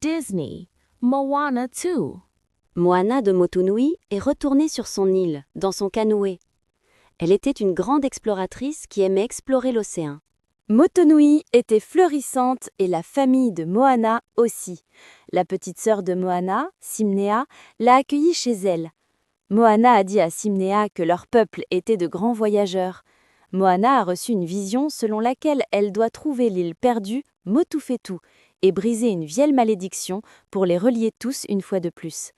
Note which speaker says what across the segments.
Speaker 1: Disney, Moana 2.
Speaker 2: Moana de Motunui est retournée sur son île, dans son canoë. Elle était une grande exploratrice qui aimait explorer l'océan. Motunui était florissante et la famille de Moana aussi. La petite sœur de Moana, Simnea, l'a accueillie chez elle. Moana a dit à Simnea que leur peuple était de grands voyageurs. Moana a reçu une vision selon laquelle elle doit trouver l'île perdue, Motufetu, et briser une vieille malédiction pour les relier tous une fois de plus.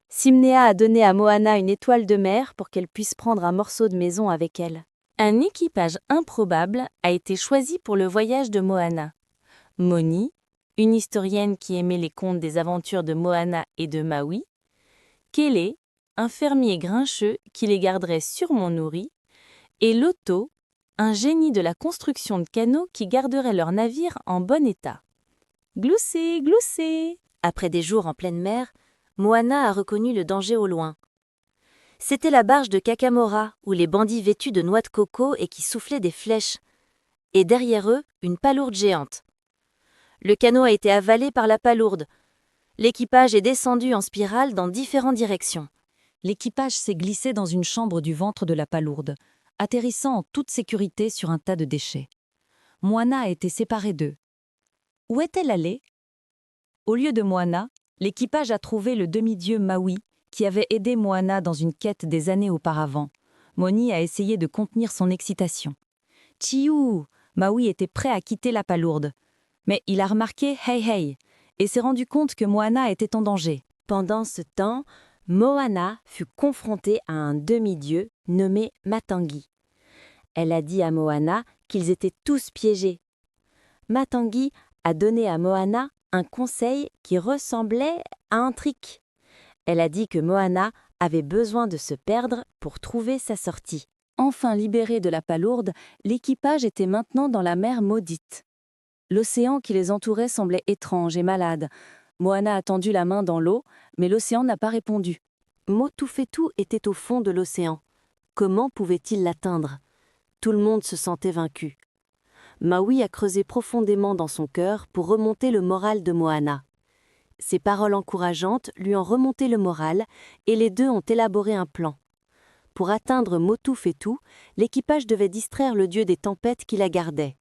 Speaker 2: Simnea a donné à Moana une étoile de mer pour qu'elle puisse prendre un morceau de maison avec elle.
Speaker 1: Un équipage improbable a été choisi pour le voyage de Moana. Moni, une historienne qui aimait les contes des aventures de Moana et de Maui. Kele, un fermier grincheux qui les garderait sûrement nourris. Et Loto, un génie de la construction de canots qui garderait leur navire en bon état. Gloussez, gloussez!
Speaker 2: Après des jours en pleine mer, Moana a reconnu le danger au loin. C'était la barge de Kakamora, où les bandits vêtus de noix de coco et qui soufflaient des flèches. Et derrière eux, une palourde géante. Le canot a été avalé par la palourde. L'équipage est descendu en spirale dans différentes directions.
Speaker 3: L'équipage s'est glissé dans une chambre du ventre de la palourde, atterrissant en toute sécurité sur un tas de déchets. Moana a été séparée d'eux. Où est-elle allée? Au lieu de Moana, l'équipage a trouvé le demi-dieu Maui, qui avait aidé Moana dans une quête des années auparavant. Moni a essayé de contenir son excitation. Tchiou! Maui était prêt à quitter la palourde. Mais il a remarqué Hey Hey et s'est rendu compte que Moana était en danger.
Speaker 2: Pendant ce temps, Moana fut confrontée à un demi-dieu nommé Matangi. Elle a dit à Moana qu'ils étaient tous piégés. Matangi a donné à Moana un conseil qui ressemblait à un trick. Elle a dit que Moana avait besoin de se perdre pour trouver sa sortie. Enfin libérée de la palourde, l'équipage était maintenant dans la mer maudite. L'océan qui les entourait semblait étrange et malade. Moana a tendu la main dans l'eau, mais l'océan n'a pas répondu. Motufetu était au fond de l'océan. Comment pouvait-il l'atteindre? Tout le monde se sentait vaincu. Maui a creusé profondément dans son cœur pour remonter le moral de Moana. Ses paroles encourageantes lui ont remonté le moral et les deux ont élaboré un plan. Pour atteindre Motufetu, l'équipage devait distraire le dieu des tempêtes qui la gardait.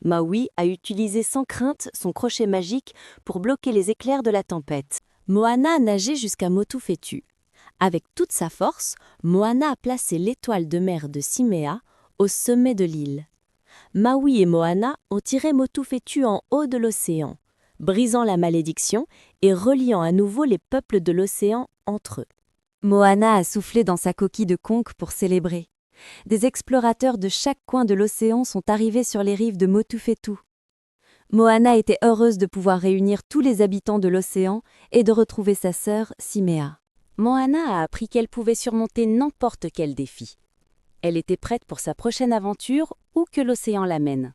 Speaker 2: Maui a utilisé sans crainte son crochet magique pour bloquer les éclairs de la tempête. Moana a nagé jusqu'à Motufetu. Avec toute sa force, Moana a placé l'étoile de mer de Simea au sommet de l'île. Maui et Moana ont tiré Motufetu en haut de l'océan, brisant la malédiction et reliant à nouveau les peuples de l'océan entre eux. Moana a soufflé dans sa coquille de conque pour célébrer. Des explorateurs de chaque coin de l'océan sont arrivés sur les rives de Motufetu. Moana était heureuse de pouvoir réunir tous les habitants de l'océan et de retrouver sa sœur Simea. Moana a appris qu'elle pouvait surmonter n'importe quel défi. Elle était prête pour sa prochaine aventure où que l'océan l'amène.